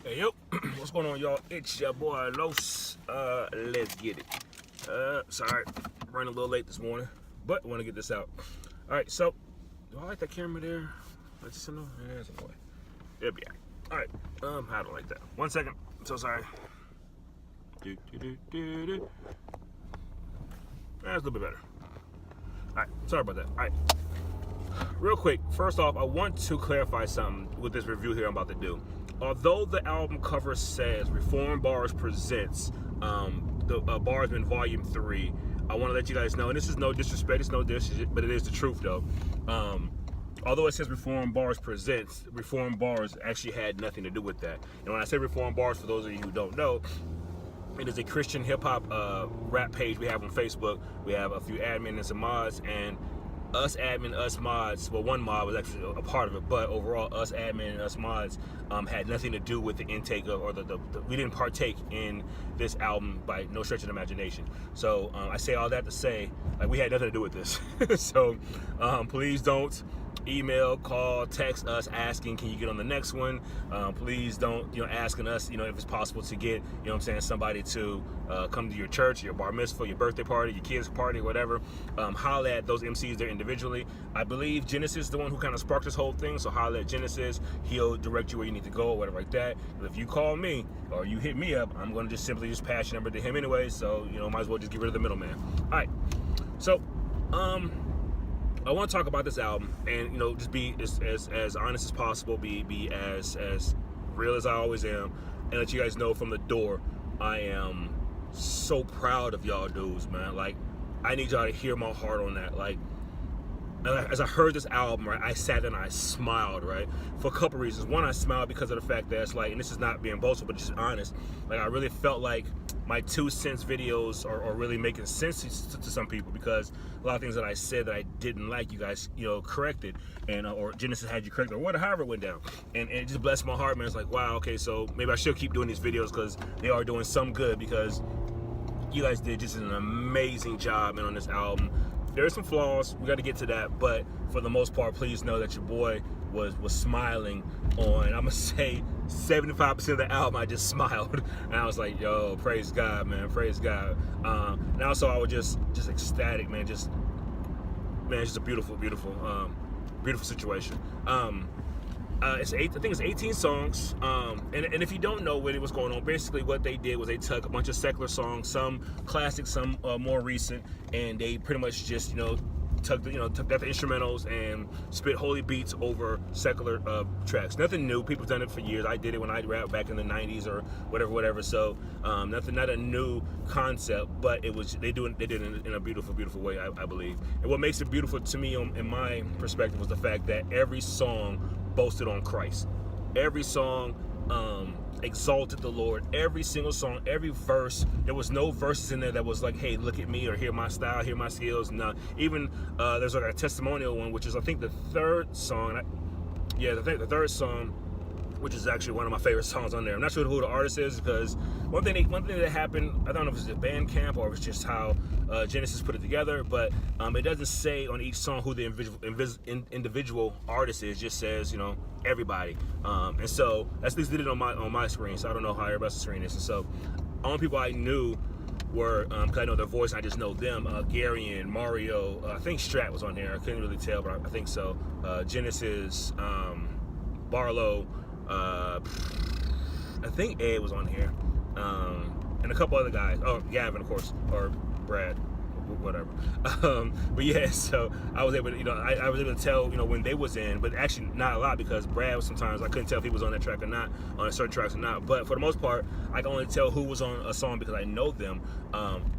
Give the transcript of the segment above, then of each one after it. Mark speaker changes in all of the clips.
Speaker 1: Hey yo, what's going on, y'all? It's your boy Los. Let's get it. Sorry, running a little late this morning, but I want to get this out. All right, so do I like that camera there? Let's see. No, there's a way. It'll be all right. I don't like that. 1 second. I'm so sorry. That's a little bit better. All right, sorry about that. All right. Real quick, first off, I want to clarify something with this review here I'm about to do. Although the album cover says Reformed Bars presents the Barsman Volume 3, I want to let you guys know, and this is no disrespect, it's no disrespect, but it is the truth though. Although it says Reformed Bars presents, Reformed Bars actually had nothing to do with that. And when I say Reformed Bars, for those of you who don't know, it is a Christian hip-hop rap page we have on Facebook. We have a few admin and some mods, and us admin, us mods, well, one mod was actually a part of it, but overall, us admin and us mods had nothing to do with the intake of, or we didn't partake in this album by no stretch of the imagination. So I say all that to say, like, we had nothing to do with this. So please don't email, call, text us asking, can you get on the next one? Please don't, asking us, if it's possible to get, somebody to come to your church, your bar mitzvah, your birthday party, your kids' party, whatever. Holla at those MCs there individually. I believe Genesis is the one who kind of sparked this whole thing, so holla at Genesis. He'll direct you where you need to go or whatever like that. But if you call me or you hit me up, I'm going to just simply pass your number to him anyway, so, might as well just get rid of the middleman. All right, so, I want to talk about this album and, just be as honest as possible, be as real as I always am, and let you guys know from the door, I am so proud of y'all dudes, man. Like, I need y'all to hear my heart on that. Like, as I heard this album, right, I sat and I smiled, right, for a couple reasons. One, I smiled because of the fact that it's like, and this is not being boastful, but just honest, like, I really felt like my 2 cents videos are really making sense to some people, because a lot of things that I said that I didn't like, you guys, corrected, and or Genesis had you corrected, or whatever, however it went down, and it just blessed my heart, man. It's like, wow, okay, so maybe I should keep doing these videos, because they are doing some good, because you guys did just an amazing job, man, on this album. There are some flaws, we got to get to that, but for the most part, please know that your boy was smiling on, I'm gonna say 75% of the album. I just smiled, and I was like, yo, praise God, man, praise God. And also I was just ecstatic, man. It's just a beautiful situation. I think it's 18 songs, and if you don't know what was going on, basically what they did was they took a bunch of secular songs, some classic, some more recent, and they pretty much just took the instrumentals and spit holy beats over secular tracks. Nothing new. People've done it for years. I did it when I rapped back in the 90s or whatever. So not a new concept, but they did it in a beautiful way, I believe. And what makes it beautiful to me, in my perspective, was the fact that every song boasted on Christ. Every song exalted the Lord. Every single song, every verse, there was no verses in there that was like, hey, look at me, or hear my style, hear my skills. No, even there's like a testimonial one, which is I think the third song. The third song, which is actually one of my favorite songs on there. I'm not sure who the artist is, because one thing that happened, I don't know if it's a band camp or if it's just how Genesis put it together, but it doesn't say on each song who the individual artist is. It just says, everybody. And so at least they did it on my screen, so I don't know how everybody else's screen is. And so only people I knew were, because I know their voice, I just know them, Gary and Mario, I think Strat was on there, I couldn't really tell, but I think so. Genesis, Barlow, I think Ed was on here, and a couple other guys. Oh, Gavin, of course, or Brad, whatever. But yeah, so I was able to, I was able to tell, when they was in, but actually not a lot, because Brad was sometimes I couldn't tell if he was on that track or not, on certain tracks or not. But for the most part, I can only tell who was on a song because I know them.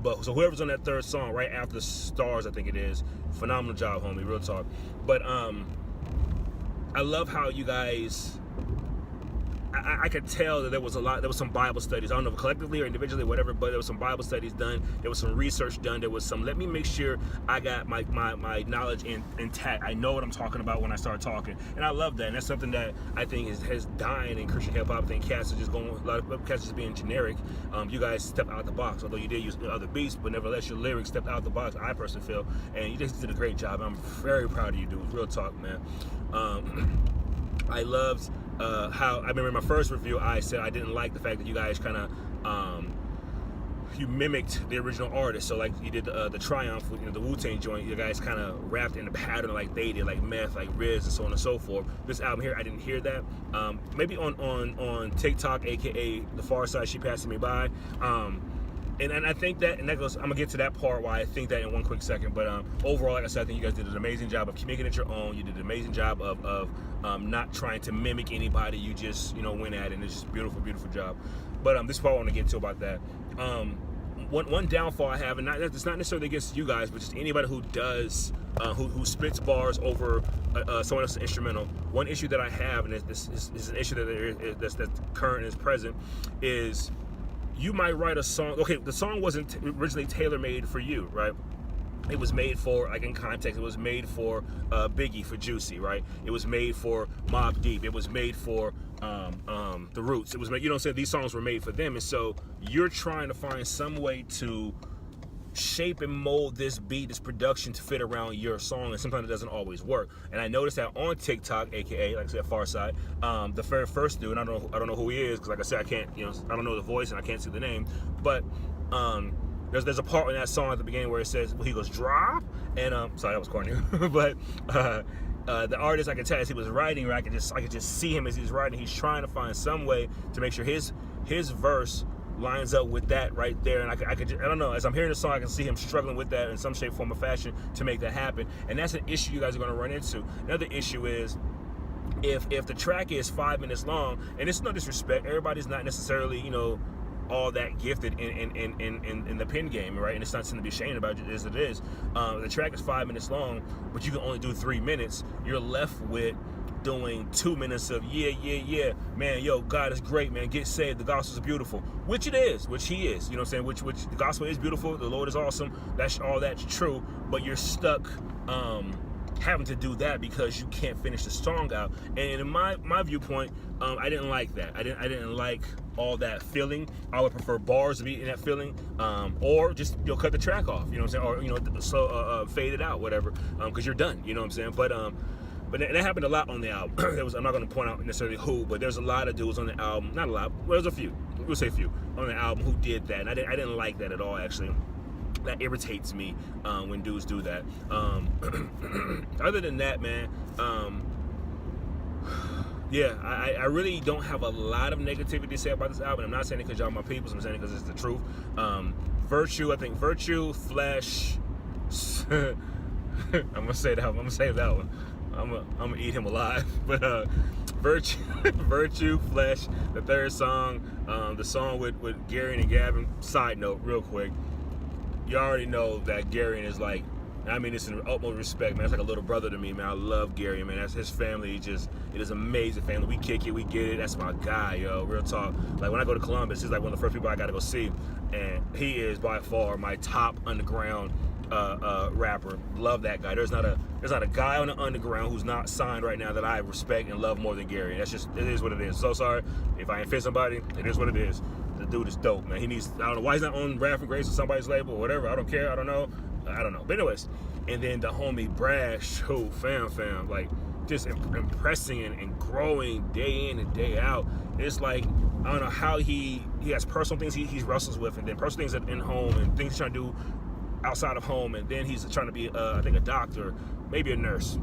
Speaker 1: But so whoever's on that third song right after the stars, I think it is, phenomenal job, homie, real talk. But I love how you guys. I could tell that there was some Bible studies. I don't know if collectively or individually, whatever, but there was some Bible studies done. There was some research done. There was some, let me make sure I got my knowledge intact. I know what I'm talking about when I start talking. And I love that. And that's something that I think has dying in Christian hip hop. I think cats are just going, a lot of cats just being generic. You guys stepped out the box, although you did use other beats, but nevertheless, your lyrics stepped out the box, I personally feel. And you just did a great job. I'm very proud of you, dudes. Real talk, man. I I loved how, I remember in my first review, I said I didn't like the fact that you guys kind of, you mimicked the original artist. So like you did the Triumph, you know, the Wu-Tang joint, you guys kind of rapped in the pattern like they did, like Meth, like Riz, and so on and so forth. This album here, I didn't hear that. Maybe on TikTok, aka The Far Side, She Passing Me By. And I think that, and that goes, I'm gonna get to that part why I think that in one quick second, but overall, like I said, I think you guys did an amazing job of making it your own. You did an amazing job of not trying to mimic anybody. You just, you know, went at it, and it's just beautiful, beautiful job. But this is what I want to get to about that. One downfall I have, and it's not necessarily against you guys, but just anybody who does, who spits bars over someone else's instrumental. One issue that I have, and this is an issue that's current and is present, is you might write a song. Okay, the song wasn't originally tailor-made for you, right? It was made for, like in context, it was made for Biggie, for Juicy, right? It was made for Mobb Deep. It was made for The Roots. It was made, you know what I'm saying? These songs were made for them. And so you're trying to find some way to shape and mold this beat, this production to fit around your song, and sometimes it doesn't always work. And I noticed that on TikTok, aka like I said, Far Side, the very first dude, and I don't know who he is, because like I said, I can't, you know, I don't know the voice and I can't see the name, but there's a part in that song at the beginning where it says, well, he goes drop, and sorry, that was corny, but the artist, I could tell as he was writing, right, I could just see him as he's writing. He's trying to find some way to make sure his verse lines up with that right there, and I don't know, as I'm hearing the song, I can see him struggling with that in some shape, form, or fashion to make that happen. And that's an issue you guys are going to run into. Another issue is if the track is 5 minutes long, and it's no disrespect, everybody's not necessarily, you know, all that gifted in the pen game, right? And it's not something to be ashamed about, as it is. The track is 5 minutes long, but you can only do 3 minutes. You're left with doing 2 minutes of yeah, man, yo, God is great, man, get saved, the gospel is beautiful, which it is, which he is, you know what I'm saying, which the gospel is beautiful, the Lord is awesome, that's true, but you're stuck having to do that because you can't finish the song out. And in my viewpoint, I didn't like that. I didn't like all that feeling. I would prefer bars to be in that feeling, or just, you know, cut the track off, you know what I'm saying, or, you know, so fade it out, whatever, because you're done, you know what I'm saying. But that happened a lot on the album. I'm not going to point out necessarily who, but there's a lot of dudes on the album. Not a lot. Well, there's a few. We'll say a few on the album who did that, and I didn't like that at all. Actually, that irritates me when dudes do that. Other than that, man, yeah, I really don't have a lot of negativity to say about this album. I'm not saying it because y'all my peoples. I'm saying it because it's the truth. Virtue, I think Virtue, Flesh. I'm gonna say that. I'm gonna save that one. I'm gonna eat him alive. But Virtue, Flesh, the third song, the song with Gary and Gavin. Side note, real quick, you already know that Gary is like, I mean this in utmost respect, man. It's like a little brother to me, man. I love Gary, man. That's his family. It is amazing family. We kick it, we get it. That's my guy, yo. Real talk. Like when I go to Columbus, he's like one of the first people I gotta go see, and he is by far my top underground rapper. Love that guy. There's not a guy on the underground who's not signed right now that I respect and love more than Gary. That's just, it is what it is. So sorry if I offend somebody. It is what it is. The dude is dope, man. He needs, I don't know why he's not on Rap and Grace or somebody's label or whatever. I don't care. I don't know. But anyways, and then the homie Brash, who fam, like just impressing and growing day in and day out. It's like, I don't know how he has personal things he wrestles with, and then personal things in home and things he's trying to do outside of home, and then he's trying to be I think a doctor, maybe a nurse.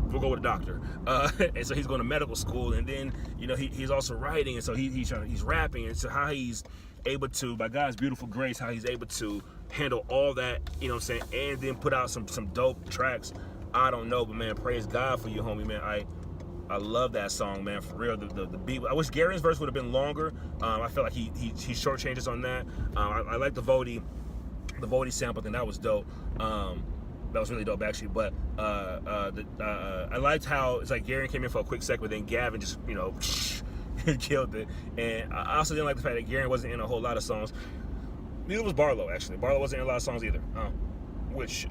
Speaker 1: We'll go with a doctor. And so he's going to medical school, and then, you know, he's also writing, and so he's rapping, and so how he's able to, by God's beautiful grace, how he's able to handle all that, you know what I'm saying, and then put out some dope tracks. I don't know, but man, praise God for you, homie, man. I love that song, man, for real. The beat, I wish Gary's verse would have been longer. I feel like he shortchanges on that. I like the Vody sample thing. That was dope. That was really dope, actually. But I liked how it's like Gary came in for a quick second, but then Gavin just, you know, killed it. And I also didn't like the fact that Gary wasn't in a whole lot of songs. Neither was Barlow, actually. Barlow wasn't in a lot of songs either, which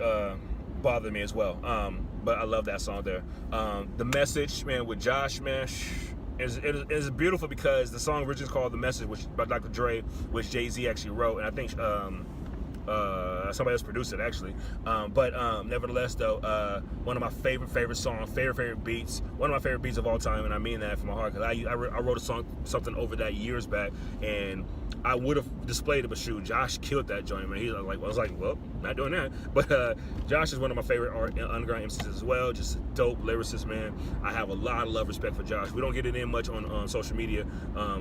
Speaker 1: bothered me as well. But I love that song there. The Message, man, with Josh, man, is beautiful because the song originally is called The Message, which by Dr. Dre, which Jay-Z actually wrote. And I think Somebody else produced it actually, but nevertheless though, one of my favorite songs, favorite beats, one of my favorite beats of all time, and I mean that from my heart, because I wrote a song, something over that years back, and I would have displayed it, but shoot, Josh killed that joint, man. He like, I was like, well, not doing that. But Josh is one of my favorite underground MCs as well. Just a dope lyricist, man. I have a lot of love, respect for Josh. We don't get it in much on social media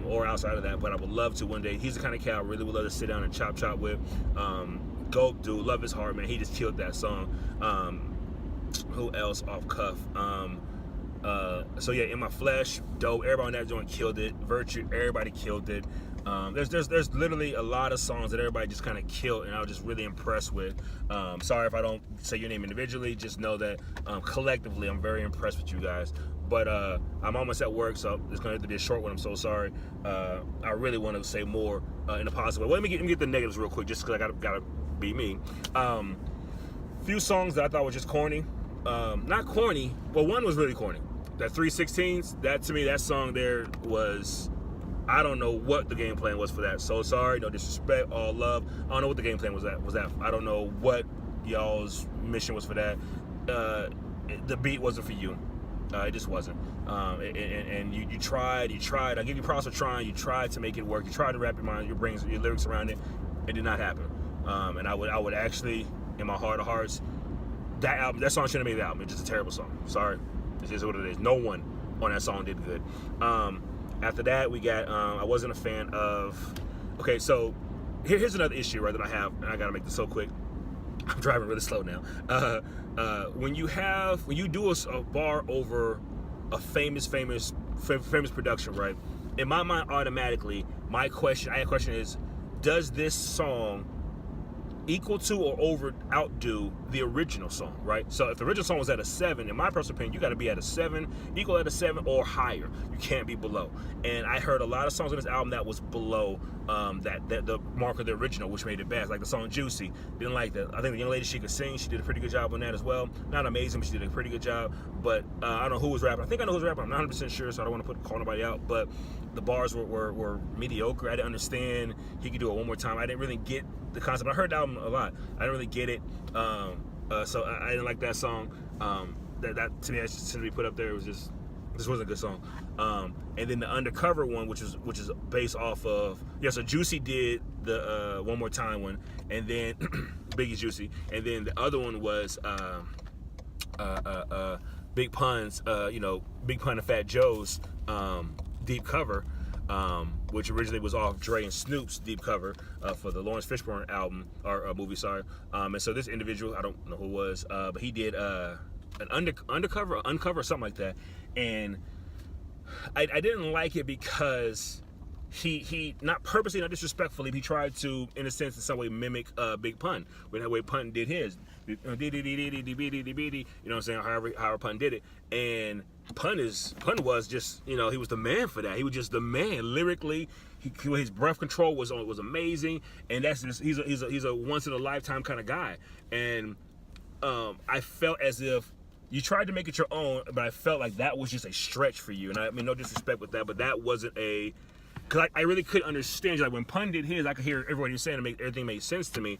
Speaker 1: or outside of that, but I would love to one day. He's the kind of cat I really would love to sit down and chop with. Dope dude, love his heart, man. He just killed that song. Who else off cuff? So yeah, In My Flesh, dope. Everybody on that joint killed it. Virtue, everybody killed it. There's literally a lot of songs that everybody just kind of killed, and I was just really impressed with. Sorry if I don't say your name individually. Just know that collectively, I'm very impressed with you guys. But I'm almost at work, so it's going to have to be a short one. I'm so sorry. I really want to say more in a positive way. Well, let me get the negatives real quick, just because I gotta be me. Few songs that I thought were just corny. Not corny. Well, one was really corny. That 316s. That to me, that song there was. I don't know what the game plan was for that. So sorry, no disrespect, all love. I don't know what the game plan was that. I don't know what y'all's mission was for that. The beat wasn't for you. It just wasn't. And you tried. I give you props for trying. You tried to make it work. You tried to wrap your mind, your brains, your lyrics around it. It did not happen. And I would actually, in my heart of hearts, that song shouldn't have made the album. It's just a terrible song. Sorry. It's just what it is. No one on that song did good. After that, we got, I wasn't a fan of, okay, so here's another issue, right, that I have, and I gotta make this so quick. I'm driving really slow now. When you do a bar over a famous production, right, in my mind, automatically, my question is, does this song equal to or outdo the original song, right? So if the original song was at a 7, in my personal opinion, you got to be at a 7, equal at a 7 or higher. You can't be below. And I heard a lot of songs on this album that was below the mark of the original, which made it bad. Like the song Juicy, didn't like that. I think the young lady, she could sing. She did a pretty good job on that as well. Not amazing, but she did a pretty good job. But I don't know who was rapping. I think I know who's rapping. I'm not 100% sure, so I don't want to call nobody out. But the bars were mediocre. I didn't understand. He could do it one more time. I didn't really get the concept. I heard the album a lot. I didn't really get it. So I didn't like that song. That to me, that should be put up there. It was just, this wasn't a good song. And then the Undercover one, which is based off of, yeah, so Juicy did the One More Time one, and then Biggie's Juicy, and then the other one was Big Pun's, Big Pun and Fat Joe's Deep Cover, which originally was off Dre and Snoop's Deep Cover for the Lawrence Fishburne album, or movie, sorry. And so this individual, I don't know who it was, but he did an uncover, something like that. And I didn't like it because he not purposely, not disrespectfully, he tried to, in a sense, in some way mimic Big Pun, with the way Pun did his. You know what I'm saying? However Pun did it. And Pun was just, he was the man for that. He was just the man lyrically. His breath control was amazing, and that's just, he's a once in a lifetime kind of guy. And I felt as if you tried to make it your own, but I felt like that was just a stretch for you. And I mean, no disrespect with that, but that wasn't a, because I really couldn't understand. Like when Pun did his, I could hear everyone was saying, everything made sense to me.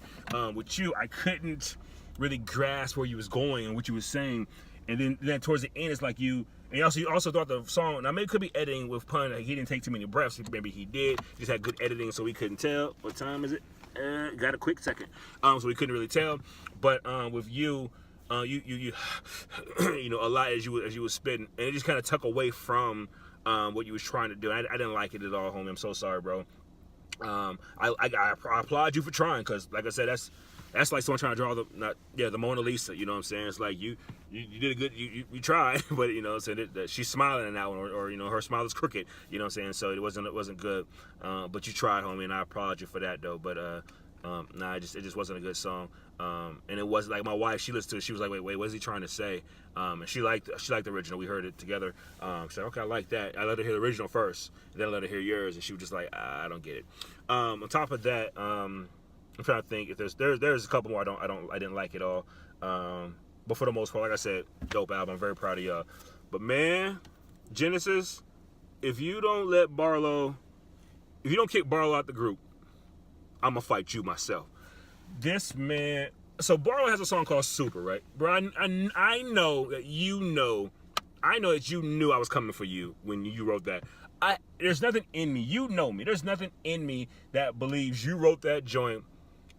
Speaker 1: With you, I couldn't really grasp where you was going and what you was saying. And then towards the end, it's like you also thought the song, now maybe it could be editing with Pun, like he didn't take too many breaths, maybe he did, just had good editing, so we couldn't tell. What time is it? Got a quick second. So we couldn't really tell. But with you, you a lot as you were spitting, and it just kind of took away from what you was trying to do. I didn't like it at all, homie. I'm so sorry, bro. I applaud you for trying, because like I said, that's like someone trying to draw the Mona Lisa. You know what I'm saying? It's like you did a good, you tried, but you know what I'm saying, that she's smiling in that one, or her smile is crooked. You know what I'm saying? So it wasn't good. But you tried, homie, and I applaud you for that though. But it just wasn't a good song. And it was like my wife, she listened to it, she was like, wait, what is he trying to say? And she liked the original. We heard it together. She said, okay, I like that. I let her hear the original first, and then I let her hear yours, and she was just like, I don't get it. On top of that, I'm trying to think if there's a couple more I didn't like at all. But for the most part, like I said, dope album. I'm very proud of y'all. But man, Genesis, if you don't kick Barlow out the group, I'm gonna fight you myself. This man. So Barlow has a song called Super, right? Bro, I know that you know. I know that you knew I was coming for you when you wrote that. There's nothing in me. You know me. There's nothing in me that believes you wrote that joint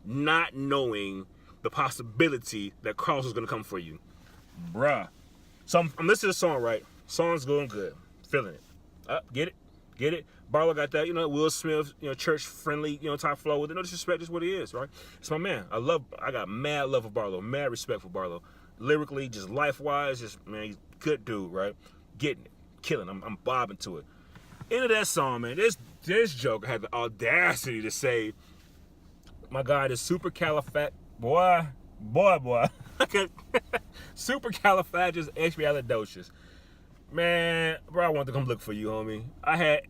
Speaker 1: not knowing the possibility that Carlos was gonna come for you, bruh. So I'm listening to the song, right? Song's going good, feeling it. Get it. Barlow got that, Will Smith, church friendly, type flow with it. No disrespect, just what he is, right? It's my man. I got mad love for Barlow, mad respect for Barlow. Lyrically, just life wise, just man, he's a good dude, right? Getting it, killing. I'm bobbing to it. End of that song, man. This joker had the audacity to say, "My God is boy. Supercalifragisticexpialidocious." Man, bro, I wanted to come look for you, homie. I had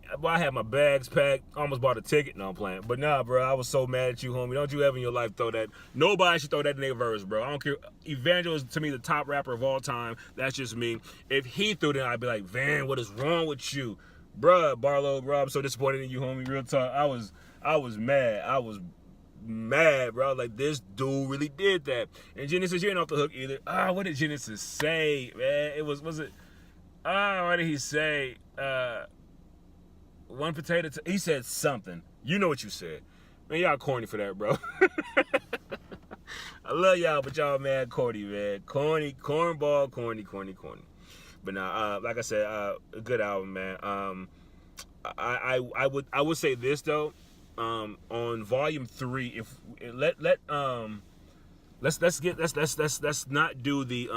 Speaker 1: my bags packed, almost bought a ticket. No, I'm playing. But nah, bro, I was so mad at you, homie. Don't you ever in your life throw that. Nobody should throw that in their verse, bro. I don't care. Evangel is, to me, the top rapper of all time. That's just me. If he threw that, I'd be like, Van, what is wrong with you? Bruh, Barlow, bro, I'm so disappointed in you, homie. Real talk. I was mad. I was mad, bro. Like, this dude really did that. And Genesis, you ain't off the hook either. What did Genesis say, man? Was it? What did he say? One potato. He said something. You know what you said. Man, y'all corny for that, bro. I love y'all, but y'all mad corny, man. Cornball, corny. But nah, like I said, a good album, man. I would say this though. On volume 3, if let's not do the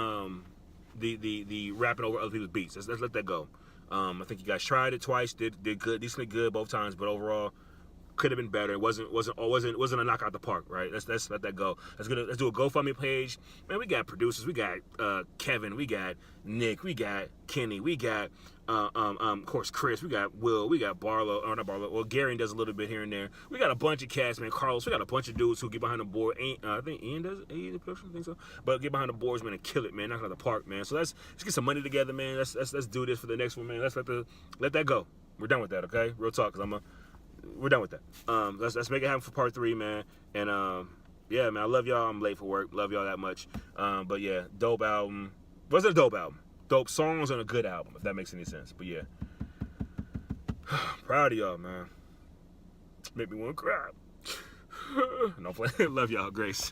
Speaker 1: rapping over other people's beats. Let's let that go. I think you guys tried it twice, did good, decently good both times, but overall could have been better. It wasn't a knock out the park, right? Let's let that go. Let's do a GoFundMe page. Man, we got producers. We got Kevin. We got Nick. We got Kenny. We got of course Chris. We got Will. We got Barlow. Or not Barlow. Well, Gary does a little bit here and there. We got a bunch of cast, man. Carlos. We got a bunch of dudes who get behind the board. I think Ian does. Ian the production. I think so. But get behind the boards, man, and kill it, man. Knock out the park, man. So let's get some money together, man. Let's do this for the next one, man. Let's let that go. We're done with that, okay? Real talk, cause we're done with that. Let's make it happen for part 3, man. And yeah, man, I love y'all. I'm late for work. Love y'all that much. But yeah, dope album. Was it a dope album? Dope songs on a good album, if that makes any sense. But yeah, proud of y'all, man. Make me want to cry. No, love y'all, Grace.